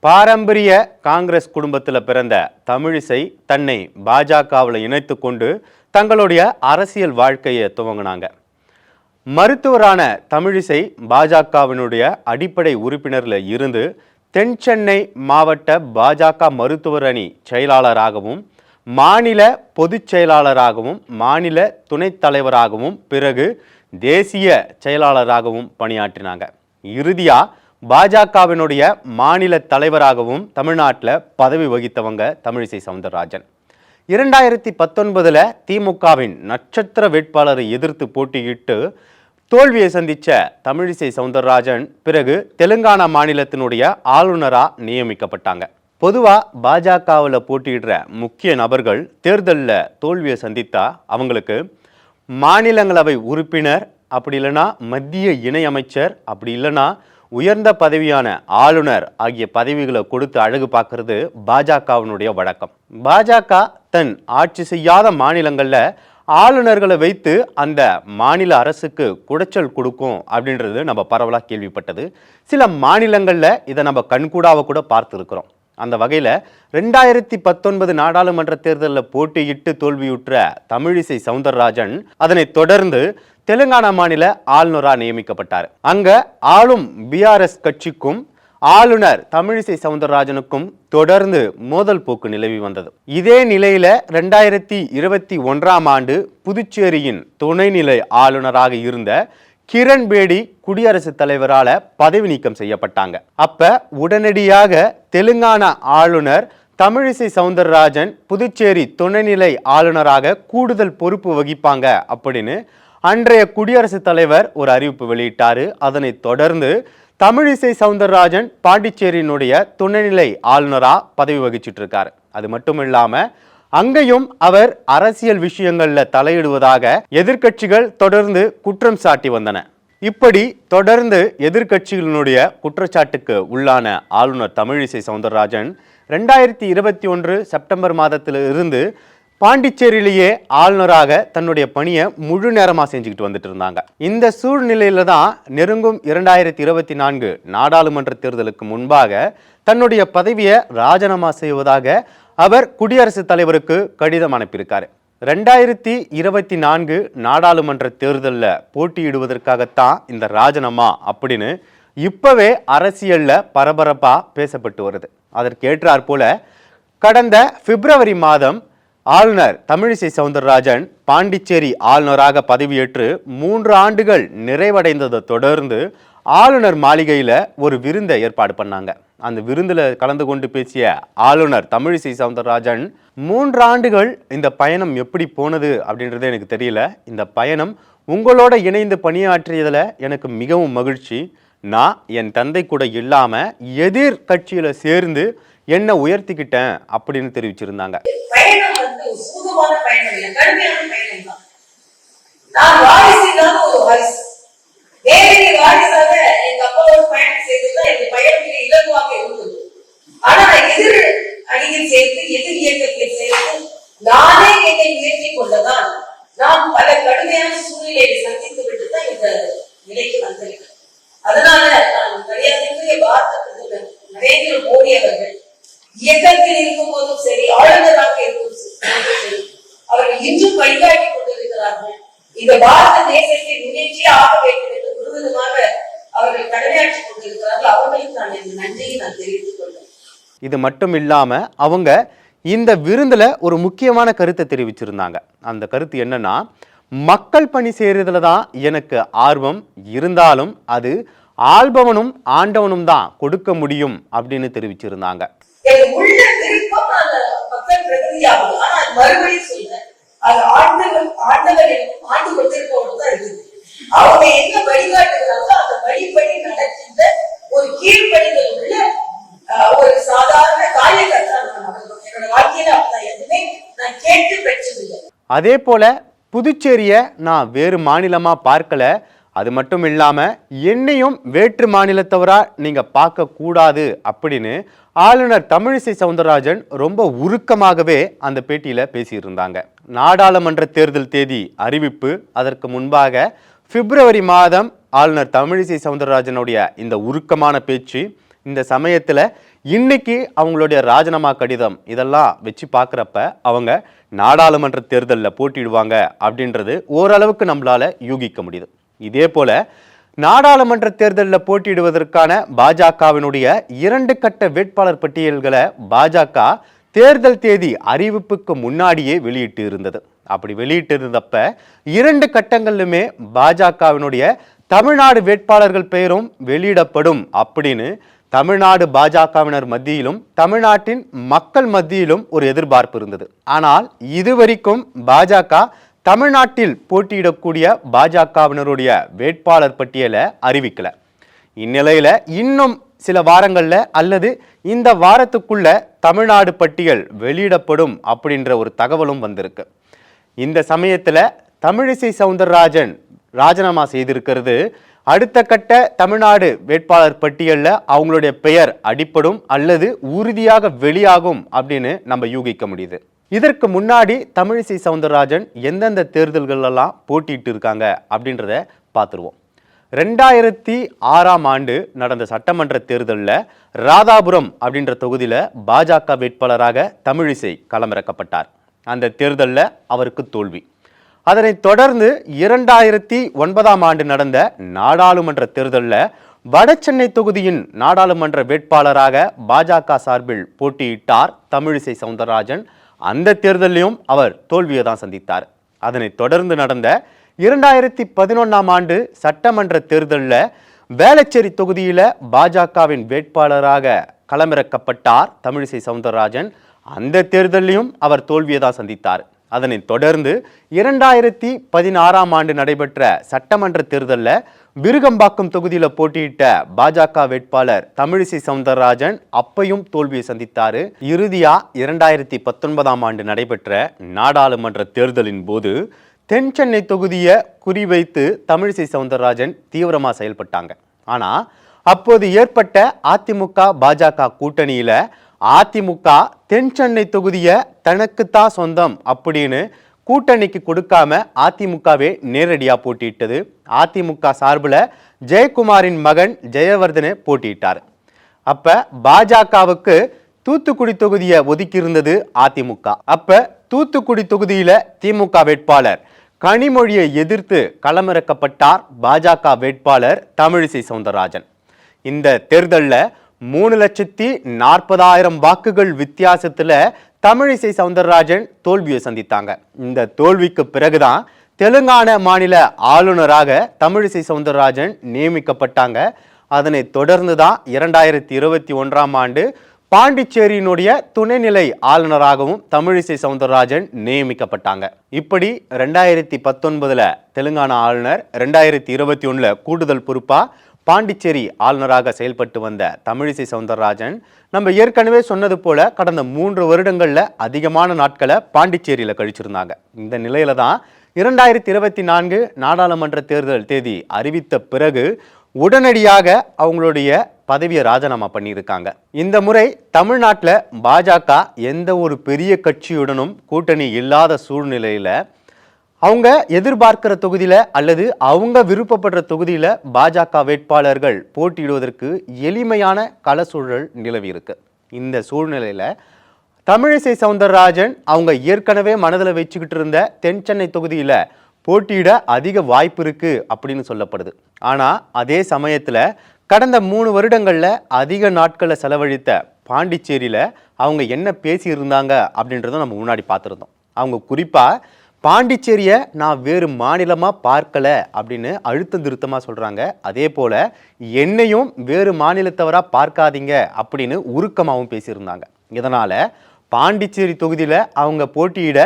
பாரம்பரிய காங்கிரஸ் குடும்பத்தில் பிறந்த தமிழிசை தன்னை பாஜகவில் இணைத்து கொண்டு தங்களுடைய அரசியல் வாழ்க்கையை துவங்கினாங்க. மருத்துவரான தமிழிசை பாஜகவினுடைய அடிப்படை உறுப்பினரில் இருந்து தென் சென்னை மாவட்ட பாஜக மருத்துவர் அணி செயலாளராகவும் மாநில பொதுச் செயலாளராகவும் மாநில துணைத் தலைவராகவும் பிறகு தேசிய செயலாளராகவும் பணியாற்றினாங்க. இறுதியாக பாஜகவினுடைய மாநில தலைவராகவும் தமிழ்நாட்டில் பதவி வகித்தவங்க தமிழிசை சவுந்தரராஜன். 2019 திமுகவின் நட்சத்திர வேட்பாளரை எதிர்த்து போட்டியிட்டு தோல்வியை சந்தித்த தமிழிசை சவுந்தரராஜன் பிறகு தெலுங்கானா மாநிலத்தினுடைய ஆளுநராக நியமிக்கப்பட்டாங்க. பொதுவாக பாஜகவில் போட்டியிடுற முக்கிய நபர்கள் தேர்தலில் தோல்வியை சந்தித்தா அவங்களுக்கு மாநிலங்களவை உறுப்பினர், அப்படி இல்லைன்னா மத்திய இணையமைச்சர், அப்படி இல்லைன்னா உயர்ந்த பதவியான ஆளுநர் ஆகிய பதவிகளை கொடுத்து அழகு பார்க்கறது பாஜகவினுடைய வழக்கம். பாஜக தன் ஆட்சி செய்யாத மாநிலங்களில் ஆளுநர்களை வைத்து அந்த மாநில அரசுக்கு குடைச்சல் கொடுக்கும் அப்படின்றது நம்ம பரவலாக கேள்விப்பட்டது. சில மாநிலங்களில் இதை நம்ம கண்கூடாக கூட பார்த்துருக்கிறோம். அந்த வகையில் 2019 நாடாளுமன்ற தேர்தலில் போட்டியிட்டு தோல்வியுற்ற தமிழிசை சவுந்தரராஜன் அதனைத் தொடர்ந்து தெலுங்கானா மாநில ஆளுநராக நியமிக்கப்பட்டார். அங்க ஆளும் பிஆர்எஸ் கட்சிக்கும் ஆளுநர் தமிழிசை சவுந்தரராஜனுக்கும் தொடர்ந்து மோதல் போக்கு நிலவி வந்தது. இதே நிலையில 2021 ஆண்டு புதுச்சேரியின் துணைநிலை ஆளுநராக இருந்த கிரண் பேடி குடியரசுத் தலைவரால பதவி நீக்கம் செய்யப்பட்டாங்க. அப்ப உடனடியாக தெலுங்கானா ஆளுநர் தமிழிசை சவுந்தரராஜன் புதுச்சேரி துணைநிலை ஆளுநராக கூடுதல் பொறுப்பு வகிப்பாங்க அப்படின்னு அன்றைய குடியரசுத் தலைவர் ஒரு அறிவிப்பு வெளியிட்டாரு. அதனைத் தொடர்ந்து தமிழிசை சவுந்தரராஜன் பாண்டிச்சேரியினுடைய துணைநிலை ஆளுநரா பதவி வகிச்சிட்டு இருக்காரு. அது மட்டும் இல்லாம அங்கேயும் அவர் அரசியல் விஷயங்கள்ல தலையிடுவதாக எதிர்க்கட்சிகள் தொடர்ந்து குற்றம் சாட்டி வந்தன. இப்படி தொடர்ந்து எதிர்க்கட்சிகளினுடைய குற்றச்சாட்டுக்கு உள்ளான ஆளுநர் தமிழிசை சவுந்தரராஜன் 2021 செப்டம்பர் மாதத்தில் இருந்து பாண்டிச்சேரியிலேயே ஆளுநராக தன்னுடைய பணியை முழு நேரமாக செஞ்சுக்கிட்டு வந்துட்டு இருந்தாங்க. இந்த சூழ்நிலையில தான் நெருங்கும் 2024 நாடாளுமன்ற தேர்தலுக்கு முன்பாக தன்னுடைய பதவியை ராஜினாமா செய்வதாக அவர் குடியரசுத் தலைவருக்கு கடிதம் அனுப்பியிருக்காரு. 2024 நாடாளுமன்ற தேர்தலில் போட்டியிடுவதற்காகத்தான் இந்த ராஜினாமா அப்படின்னு இப்பவே அரசியல்ல பரபரப்பா பேசப்பட்டு வருது. அதற்கேற்றாற் போல கடந்த பிப்ரவரி மாதம் ஆளுநர் தமிழிசை சவுந்தரராஜன் பாண்டிச்சேரி ஆளுநராக பதவியேற்று 3 ஆண்டுகள் நிறைவடைந்ததை தொடர்ந்து ஆளுநர் மாளிகையில் ஒரு விருந்தை ஏற்பாடு பண்ணாங்க. அந்த விருந்தில் கலந்து கொண்டு பேசிய ஆளுநர் தமிழிசை சவுந்தரராஜன் 3 ஆண்டுகள் இந்த பயணம் எப்படி போனது அப்படின்றது எனக்கு தெரியல. இந்த பயணம் உங்களோட இணைந்து பணியாற்றியதில் எனக்கு மிகவும் மகிழ்ச்சி. நான் என் தந்தை கூட இல்லாமல் எதிர் கட்சியில் சேர்ந்து என்ன உயர்த்திக்கிட்டேன் அப்படின்னு தெரிவிச்சிருந்தாங்க. சுகமான பயணம் இல்லை, கடுமையான பயணம் தான். நான் வாரிசுதான் ஒரு வாரிசு, நேரடி வாரிசாக எங்க அப்பாவோட பயணம் செய்துதான் எங்க பயணத்திலே இலகுவாக இருந்தது. ஆனா எதிர் அணியில் சேர்த்து எதிர் இயக்கத்தில் சேர்த்து நானே என்னை உயர்த்தி கொண்டதான் நாம் பல கடுமையான சூழ்நிலையை சந்தித்து விட்டு தான் இந்த நிலைக்கு வந்திருக்கேன். அதனால நான் மரியாதைக்குரிய பாரத பிரதமர் நரேந்திர மோடி அவர்கள் இயக்கத்தில் இருக்கும் போதும் சரி, ஆளுநராக இருக்கும் சரி, அவர்கள் இன்றும் வழிகாட்டி கொண்டிருக்கிறார்கள். இந்த பாரத தேசத்தை முன்னேற்றியே ஆக வேண்டும் என்று முழுவதுமாக அவர்கள் கடமையாற்றி கொண்டிருக்கிறார்கள். அவர்களுக்கு நான் இந்த நன்றியை நான் தெரிவித்துக் கொள்கிறேன். இது மட்டும் இல்லாம அவங்க இந்த விருந்துல ஒரு முக்கியமான கருத்தை தெரிவிச்சிருந்தாங்க. அந்த கருத்து என்னன்னா, மக்கள் பணி செய்யறதுல தான் எனக்கு ஆர்வம் இருந்தாலும் அது ஆள்பவனும் ஆண்டவனும் தான் கொடுக்க முடியும் அப்படின்னு தெரிவிச்சிருந்தாங்க. உள்ள விருப்பம் மக்கள் பிரதிநிதியாகும். ஆனா மறுபடியும் சொல்றேன், அது ஆண்டவர் ஆண்டு கொண்டிருப்பவங்க தான் இருக்குது. அவங்க என்ன வழிகாட்டுகிறாங்களோ அந்த வழிபடி நடக்கின்ற ஒரு கீழ்ப்படிதல் உள்ள ஒரு சாதாரண காரியகர்த்தா என்னோட வாழ்க்கையில அப்படிதான் எதுவுமே நான் கேட்டு பெற்றதில்லை. அதே போல புதுச்சேரியை நான் வேறு மாநிலமா பார்க்கல. அது மட்டும் இல்லாமல் என்னையும் வேற்று மாநிலத்தவரா நீங்கள் பார்க்கக்கூடாது அப்படின்னு ஆளுநர் தமிழிசை சவுந்தரராஜன் ரொம்ப உருக்கமாகவே அந்த பேட்டியில் பேசியிருந்தாங்க. நாடாளுமன்ற தேர்தல் தேதி அறிவிப்பு அதற்கு முன்பாக பிப்ரவரி மாதம் ஆளுநர் தமிழிசை சவுந்தரராஜனுடைய இந்த உருக்கமான பேச்சு இந்த சமயத்துல இன்னைக்கு அவங்களுடைய ராஜினாமா கடிதம் இதெல்லாம் வச்சு பார்க்குறப்ப அவங்க நாடாளுமன்ற தேர்தலில் போட்டியிடுவாங்க அப்படின்றது ஓரளவுக்கு நம்மளால யூகிக்க முடியுது. இதே போல நாடாளுமன்ற தேர்தலில் போட்டியிடுவதற்கான பாஜகவினுடைய 2 கட்ட வேட்பாளர் பட்டியல்களை பாஜக தேர்தல் தேதி அறிவிப்புக்கு முன்னாடியே வெளியிட்டு இருந்தது. அப்படி வெளியிட்டு இருந்தப்ப 2 கட்டங்களிலுமே பாஜகவினுடைய தமிழ்நாடு வேட்பாளர்கள் பெயரும் வெளியிடப்படும் அப்படின்னு தமிழ்நாடு பாஜகவினர் மத்தியிலும் தமிழ்நாட்டின் மக்கள் மத்தியிலும் ஒரு எதிர்பார்ப்பு இருந்தது. ஆனால் இதுவரைக்கும் பாஜக தமிழ்நாட்டில் போட்டியிடக்கூடிய பாஜகவினருடைய வேட்பாளர் பட்டியலை அறிவிக்கல. இந்நிலையில இன்னும் சில வாரங்கள்ல அல்லது இந்த வாரத்துக்குள்ள தமிழ்நாடு பட்டியல் வெளியிடப்படும் அப்படின்ற ஒரு தகவலும் வந்திருக்கு. இந்த சமயத்துல தமிழிசை சவுந்தரராஜன் ராஜினாமா செய்திருக்கிறது அடுத்த கட்ட தமிழ்நாடு வேட்பாளர் பட்டியலில் அவங்களுடைய பெயர் அடிப்படும் அல்லது உறுதியாக வெளியாகும் அப்படின்னு நம்ம யூகிக்க முடியுது. இதற்கு முன்னாடி தமிழிசை சவுந்தரராஜன் எந்தெந்த தேர்தல்களெல்லாம் போட்டிட்டு இருக்காங்க அப்படின்றத பார்த்துருவோம். 2006ஆம் ஆண்டு நடந்த சட்டமன்ற தேர்தலில் ராதாபுரம் அப்படின்ற தொகுதியில் பாஜக வேட்பாளராக தமிழிசை களமிறக்கப்பட்டார். அந்த தேர்தலில் அவருக்கு தோல்வி. அதனைத் தொடர்ந்து 2009ஆம் ஆண்டு நடந்த நாடாளுமன்ற தேர்தலில் வடசென்னை தொகுதியின் நாடாளுமன்ற வேட்பாளராக பாஜக சார்பில் போட்டியிட்டார் தமிழிசை சவுந்தரராஜன். அந்த தேர்தலையும் அவர் தோல்வியை தான் சந்தித்தார். அதனைத் தொடர்ந்து நடந்த 2011ஆம் ஆண்டு சட்டமன்ற தேர்தலில் வேளச்சேரி தொகுதியில் பாஜகவின் வேட்பாளராக களமிறக்கப்பட்டார் தமிழிசை சவுந்தரராஜன். அந்த தேர்தலையும் அவர் தோல்வியை தான் சந்தித்தார். அதனைத் தொடர்ந்து 2016ஆம் ஆண்டு நடைபெற்ற சட்டமன்ற தேர்தலில் விருகம்பாக்கம் தொகுதியில் போட்டியிட்ட பாஜக வேட்பாளர் தமிழிசை சவுந்தரராஜன் அப்பையும் தோல்வியை சந்தித்தார். இறுதியா 2019ஆம் ஆண்டு நடைபெற்ற நாடாளுமன்ற தேர்தலின் போது தென் சென்னை தொகுதியை குறிவைத்து தமிழிசை சவுந்தரராஜன் தீவிரமாக செயல்பட்டாங்க. ஆனால் அப்போது ஏற்பட்ட அதிமுக பாஜக கூட்டணியில அதிமுக தென் சென்னை தொகுதியை தனக்குத்தான் சொந்தம் அப்படின்னு கூட்டணிக்கு கொடுக்காம அதிமுகவே நேரடியாக போட்டியிட்டது. அதிமுக சார்பில் ஜெயக்குமாரின் மகன் ஜெயவர்தனே போட்டியிட்டார். அப்ப பாஜகவுக்கு தூத்துக்குடி தொகுதியை ஒதுக்கி இருந்தது அதிமுக. அப்ப தூத்துக்குடி தொகுதியில திமுக வேட்பாளர் கனிமொழியை எதிர்த்து களமிறக்கப்பட்டார் பாஜக வேட்பாளர் தமிழிசை சவுந்தரராஜன். இந்த தேர்தலில் 3,40,000 வாக்குகள் வித்தியாசத்துல தமிழிசை சவுந்தரராஜன் தோல்வியை சந்தித்தாங்க. இந்த தோல்விக்கு பிறகுதான் தெலுங்கானா மாநில ஆளுநராக தமிழிசை சவுந்தரராஜன் நியமிக்கப்பட்டாங்க. அதனை தொடர்ந்துதான் 2021ஆம் ஆண்டு பாண்டிச்சேரியினுடைய துணைநிலை ஆளுநராகவும் தமிழிசை சவுந்தரராஜன் நியமிக்கப்பட்டாங்க. இப்படி 2019 தெலுங்கானா ஆளுநர், 2021 கூடுதல் பொறுப்பா பாண்டிச்சேரி ஆளுநராக செயல்பட்டு வந்த தமிழிசை சவுந்தரராஜன் நம்ம ஏற்கனவே சொன்னது போல கடந்த 3 வருடங்கள்ல அதிகமான நாட்களை பாண்டிச்சேரியில கழிச்சிருந்தாங்க. இந்த நிலையில தான் 2024 நாடாளுமன்ற தேர்தல் தேதி அறிவித்த பிறகு உடனடியாக அவங்களுடைய பதவியை ராஜினாமா பண்ணியிருக்காங்க. இந்த முறை தமிழ்நாட்டில் பாஜக எந்த ஒரு பெரிய கட்சியுடனும் கூட்டணி இல்லாத சூழ்நிலையில அவங்க எதிர்பார்க்கிற தொகுதியில அல்லது அவங்க விருப்பப்படுற தொகுதியில பாஜக வேட்பாளர்கள் போட்டியிடுவதற்கு எளிமையான கள சூழல் நிலவி இருக்கு. இந்த சூழ்நிலையில தமிழிசை சவுந்தரராஜன் அவங்க ஏற்கனவே மனதில் வச்சுக்கிட்டு இருந்த தென் சென்னை தொகுதியில போட்டியிட அதிக வாய்ப்பு இருக்கு அப்படின்னு சொல்லப்படுது. ஆனா அதே சமயத்துல கடந்த 3 வருடங்கள்ல அதிக நாட்களை செலவழித்த பாண்டிச்சேரியில அவங்க என்ன பேசி இருந்தாங்க அப்படின்றத நம்ம முன்னாடி பார்த்துருந்தோம். அவங்க குறிப்பா பாண்டிச்சேரியை நான் வேறு மாநிலமாக பார்க்கல அப்படின்னு அழுத்தம் திருத்தமாக சொல்கிறாங்க. அதே போல் என்னையும் வேறு மாநிலத்தவராக பார்க்காதீங்க அப்படின்னு உருக்கமாகவும் பேசியிருந்தாங்க. இதனால் பாண்டிச்சேரி தொகுதியில் அவங்க போட்டியிட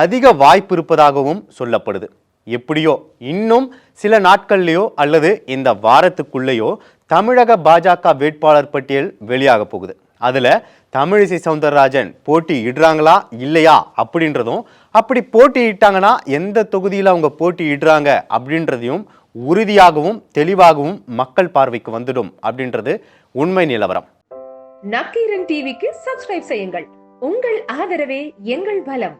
அதிக வாய்ப்பு இருப்பதாகவும் சொல்லப்படுது. எப்படியோ இன்னும் சில நாட்கள்லையோ அல்லது இந்த வாரத்துக்குள்ளேயோ தமிழக பாஜக வேட்பாளர் பட்டியல் வெளியாக போகுது. அதில் தமிழிசை சவுந்தரராஜன் போட்டி இடுறாங்களா இல்லையா அப்படின்றதும், அப்படி போட்டியிட்டாங்கன்னா எந்த தொகுதியில் அவங்க போட்டியிடுறாங்க அப்படின்றதையும் உறுதியாகவும் தெளிவாகவும் மக்கள் பார்வைக்கு வந்துடும் அப்படின்றது உண்மை நிலவரம். நக்கீரன் டிவிக்கு சப்ஸ்கிரைப் செய்யுங்கள். உங்கள் ஆதரவே எங்கள் பலம்.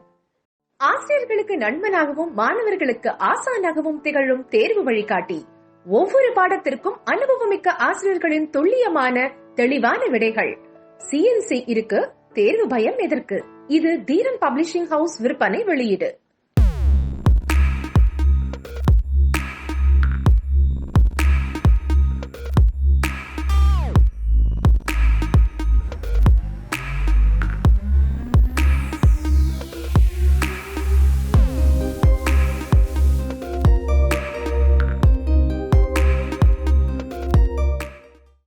ஆசிரியர்களுக்கு நண்பனாகவும் மாணவர்களுக்கு ஆசானாகவும் திகழும் தேர்வு வழிகாட்டி. ஒவ்வொரு பாடத்திற்கும் அனுபவமிக்க ஆசிரியர்களின் துல்லியமான தெளிவான விடைகள். CNC இருக்கு, தேர்வு பயம் எதற்கு? இது தீரன் பப்ளிஷிங் ஹவுஸ் விற்பனை வெளியீடு.